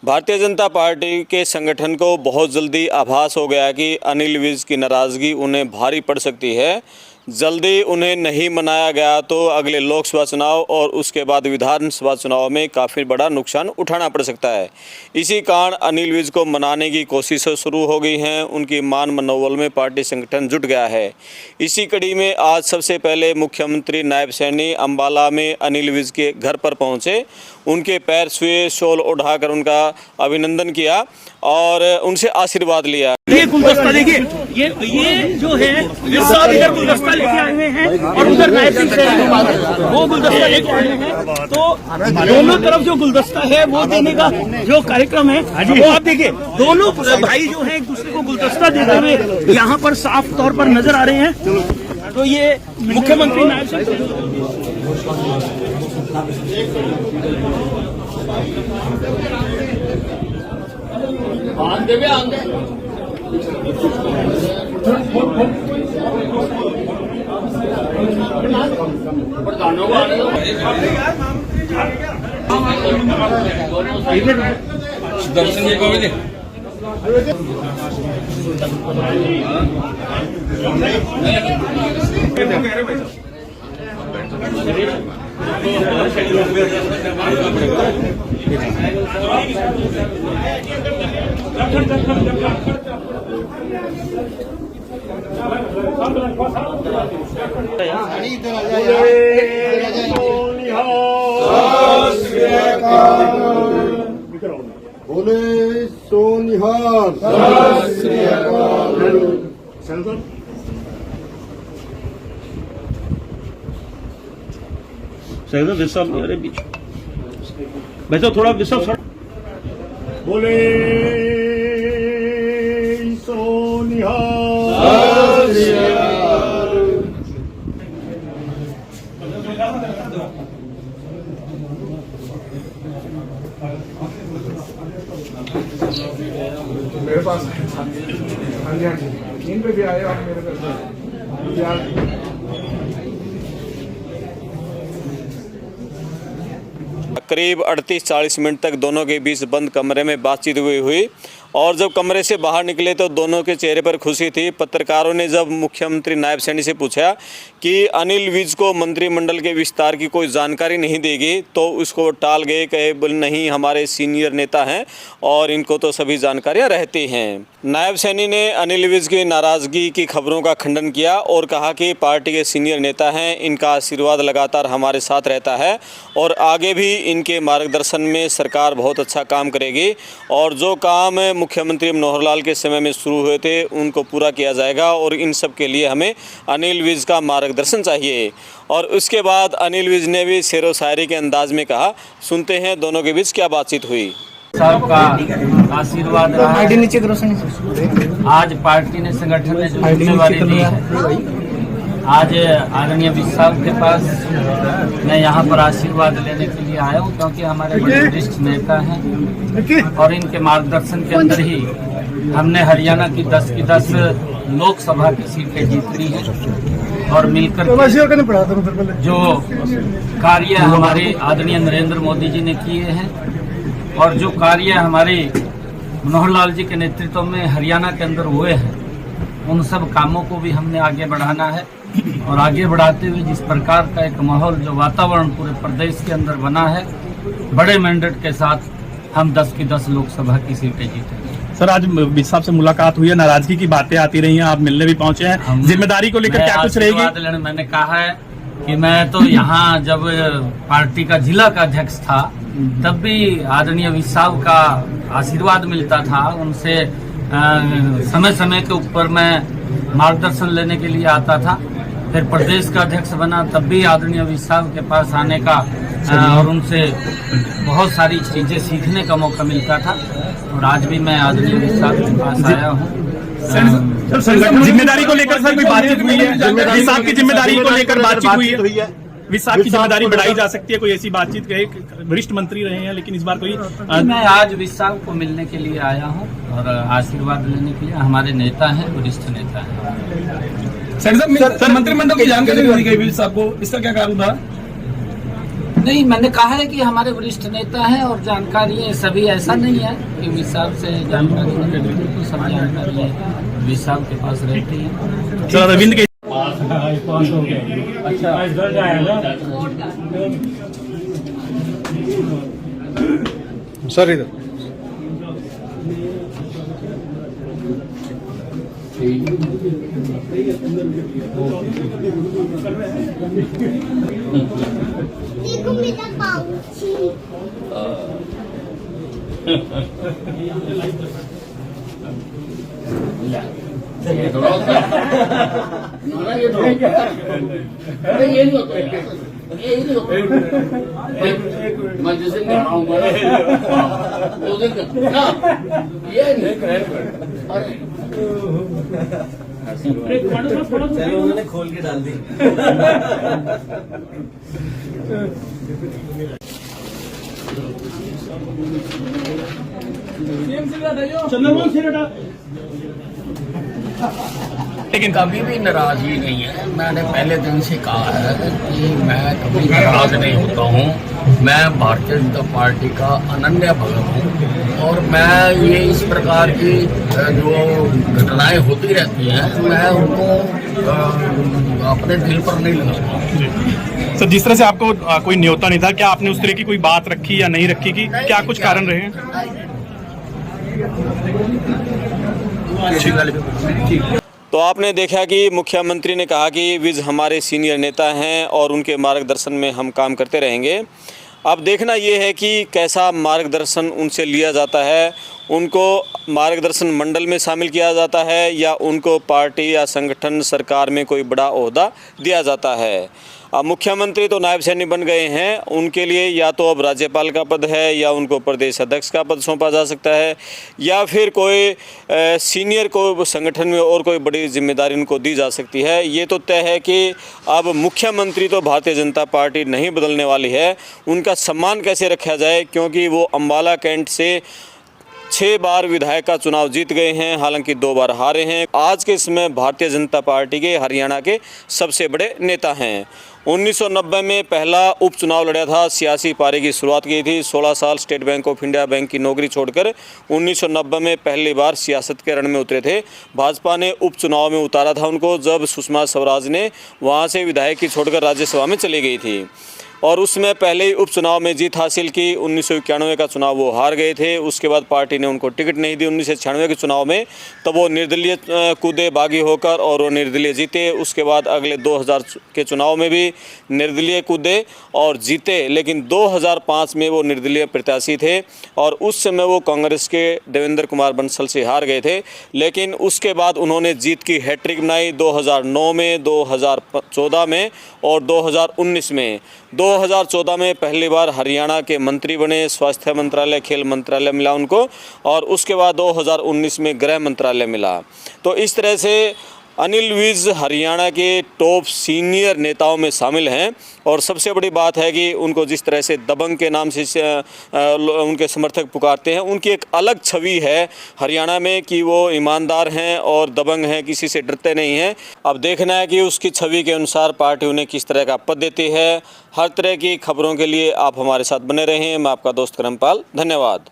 Bharatiya Janata party के संगठन को बहुत जल्दी आभास हो गया कि अनिल विज की नाराज़गी उन्हें भारी पड़ सकती है। जल्दी उन्हें नहीं मनाया गया तो अगले लोकसभा चुनाव और उसके बाद विधानसभा चुनाव में काफ़ी बड़ा नुकसान उठाना पड़ सकता है। इसी कारण अनिल विज को मनाने की कोशिशें शुरू हो गई हैं। उनकी मान मनोबल में पार्टी संगठन जुट गया है। इसी कड़ी में आज सबसे पहले मुख्यमंत्री नायब सैनी अम्बाला में अनिल विज के घर पर पहुंचे, उनके पैर छुए, शॉल उठाकर उनका अभिनंदन किया और उनसे आशीर्वाद लिया। ये गुलदस्ता देखिए, ये जो है सब इधर गुलदस्ता लेके आए हुए हैं और उधर नायब सिंह सैनी वो गुलदस्ता लेके आए हैं। तो दोनों तरफ जो गुलदस्ता है वो देने का जो कार्यक्रम है वो आप देखिए, दोनों भाई जो है एक दूसरे को गुलदस्ता देते हुए यहाँ पर साफ तौर पर नजर आ रहे हैं। तो ये मुख्यमंत्री नायब सिंह दर्शन को भी बोले सोनिहाल मेरे बीच बैठो, थोड़ा विश्व बोले सोनिहाल। मेरे पास हाँ जी इन पे भी आए आप मेरे पास। करीब 38-40 मिनट तक दोनों के बीच बंद कमरे में बातचीत हुई और जब कमरे से बाहर निकले तो दोनों के चेहरे पर खुशी थी। पत्रकारों ने जब मुख्यमंत्री नायब सैनी से पूछा कि अनिल विज को मंत्रिमंडल के विस्तार की कोई जानकारी नहीं देगी तो उसको टाल गए, कहे बोले नहीं हमारे सीनियर नेता हैं और इनको तो सभी जानकारियां रहती हैं। नायब सैनी ने अनिल विज की नाराज़गी की खबरों का खंडन किया और कहा कि पार्टी के सीनियर नेता हैं, इनका आशीर्वाद लगातार हमारे साथ रहता है और आगे भी इनके मार्गदर्शन में सरकार बहुत अच्छा काम करेगी और जो काम मुख्यमंत्री मनोहर लाल के समय में शुरू हुए थे उनको पूरा किया जाएगा और इन सब के लिए हमें अनिल विज का मार्गदर्शन चाहिए। और उसके बाद अनिल विज ने भी शेरो शायरी के अंदाज में कहा। सुनते हैं दोनों के बीच क्या बातचीत हुई। सबका आशीर्वाद रहा है। आज पार्टी ने संगठन ने जो जिम्मेवारी दी है, आज आदरणीय विज साहब के पास मैं यहाँ पर आशीर्वाद लेने के लिए आया हूँ क्योंकि हमारे बड़े वरिष्ठ नेता हैं और इनके मार्गदर्शन के अंदर ही हमने हरियाणा की 10 की 10 लोकसभा की सीटें जीती हैं और मिलकर जो कार्य हमारे आदरणीय नरेंद्र मोदी जी ने किए हैं और जो कार्य हमारे मनोहर लाल जी के नेतृत्व में हरियाणा के अंदर हुए हैं, उन सब कामों को भी हमने आगे बढ़ाना है और आगे बढ़ाते हुए जिस प्रकार का एक माहौल जो वातावरण पूरे प्रदेश के अंदर बना है, बड़े मैंडेट के साथ हम 10 की 10 लोकसभा की सीटें जीते। सर, आज विज साहब से मुलाकात हुई है, नाराजगी की बातें आती रही हैं, आप मिलने भी पहुंचे हैं, जिम्मेदारी को लेकर क्या कुछ रहेगी? मैंने कहा है कि मैं तो यहाँ जब पार्टी का जिला का अध्यक्ष था तब भी आदरणीय विज साहब का आशीर्वाद मिलता था, उनसे समय समय के ऊपर मैं मार्गदर्शन लेने के लिए आता था। फिर प्रदेश का अध्यक्ष बना तब भी आदरणीय विज साहब के पास आने का और उनसे बहुत सारी चीजें सीखने का मौका मिलता था और आज भी मैं आदरणीय विज साहब के पास आया हूँ। जिम्मेदारी को लेकर सर कोई बातचीत हुई है? विज साहब की जिम्मेदारी को लेकर बातचीत हुई है? विज साहब की जिम्मेदारी बढ़ाई जा सकती है, कोई ऐसी बातचीत कहे? वरिष्ठ मंत्री रहे हैं लेकिन इस बार कोई मैं आज विज साहब को मिलने के लिए आया हूँ और आशीर्वाद लेने के लिए। हमारे नेता हैं, वरिष्ठ नेता हैं। सर मंत्रिमंडल की जानकारी दी गई विज साहब को, इसका क्या कारण था? नहीं, मैंने कहा है कि हमारे वरिष्ठ नेता हैं और जानकारी है सभी, ऐसा नहीं है कि विशाल से जानकारी नहीं रहती, तो सब जानकारी है विशाल के पास रहती है। सर अरविंद के सर इधर Iku minta pauci. ये नहीं होता यार, ये नहीं होता। मैं जिस दिन घर आऊंगा उस दिन ना ये नहीं अरे चलो उन्होंने खोल के डाल दी। चंद्रमोहन सिन्हा लेकिन कभी भी नाराजगी नहीं है। मैंने पहले दिन से कहा है कि मैं कभी नाराज नहीं होता हूँ। मैं भारतीय जनता पार्टी का अनन्य भक्त हूँ और मैं ये इस प्रकार की जो घटनाएं होती रहती हैं मैं उनको अपने दिल पर नहीं लगाता। सर जिस तरह से आपको कोई न्योता नहीं था, क्या आपने उस तरह की कोई बात रखी या नहीं रखी कि क्या कुछ कारण रहे हैं? तो आपने देखा कि मुख्यमंत्री ने कहा कि विज हमारे सीनियर नेता हैं और उनके मार्गदर्शन में हम काम करते रहेंगे। अब देखना ये है कि कैसा मार्गदर्शन उनसे लिया जाता है, उनको मार्गदर्शन मंडल में शामिल किया जाता है या उनको पार्टी या संगठन सरकार में कोई बड़ा ओहदा दिया जाता है। अब मुख्यमंत्री तो नायब सैनिक बन गए हैं, उनके लिए या तो अब राज्यपाल का पद है या उनको प्रदेश अध्यक्ष का पद सौंपा जा सकता है या फिर कोई सीनियर को संगठन में और कोई बड़ी जिम्मेदारी उनको दी जा सकती है। ये तो तय है कि अब मुख्यमंत्री तो भारतीय जनता पार्टी नहीं बदलने वाली है। उनका सम्मान कैसे रखा जाए, क्योंकि वो अम्बाला कैंट से 6 बार विधायक का चुनाव जीत गए हैं, हालांकि 2 बार हारे हैं। आज के समय भारतीय जनता पार्टी के हरियाणा के सबसे बड़े नेता हैं। 1990 में पहला उपचुनाव लड़ा था, सियासी पारी की शुरुआत की थी। 16 साल state bank of India bank की नौकरी छोड़कर 1990 में पहली बार सियासत के रण में उतरे थे। भाजपा ने उपचुनाव में उतारा था उनको, जब सुषमा स्वराज ने वहां से विधायक की छोड़कर राज्यसभा में चली गई थी और उसमें पहले ही उपचुनाव में जीत हासिल की। 1991 का चुनाव वो हार गए थे, उसके बाद पार्टी ने उनको टिकट नहीं दी 1996 के चुनाव में, तब वो निर्दलीय कूदे बागी होकर और वो निर्दलीय जीते। उसके बाद अगले 2000 के चुनाव में भी निर्दलीय कूदे और जीते, लेकिन 2005 में वो निर्दलीय प्रत्याशी थे और उस समय वो कांग्रेस के देवेंद्र कुमार बंसल से हार गए थे। लेकिन उसके बाद उन्होंने जीत की हैट्रिक बनाई 2009 में, 2014 में और 2019 में। 2014 में पहली बार हरियाणा के मंत्री बने, स्वास्थ्य मंत्रालय, खेल मंत्रालय मिला उनको और उसके बाद 2019 में गृह मंत्रालय मिला। तो इस तरह से अनिल विज हरियाणा के टॉप सीनियर नेताओं में शामिल हैं और सबसे बड़ी बात है कि उनको जिस तरह से दबंग के नाम से उनके समर्थक पुकारते हैं, उनकी एक अलग छवि है हरियाणा में कि वो ईमानदार हैं और दबंग हैं, किसी से डरते नहीं हैं। अब देखना है कि उसकी छवि के अनुसार पार्टी उन्हें किस तरह का पद देती है। हर तरह की खबरों के लिए आप हमारे साथ बने रहें। मैं आपका दोस्त करमपाल, धन्यवाद।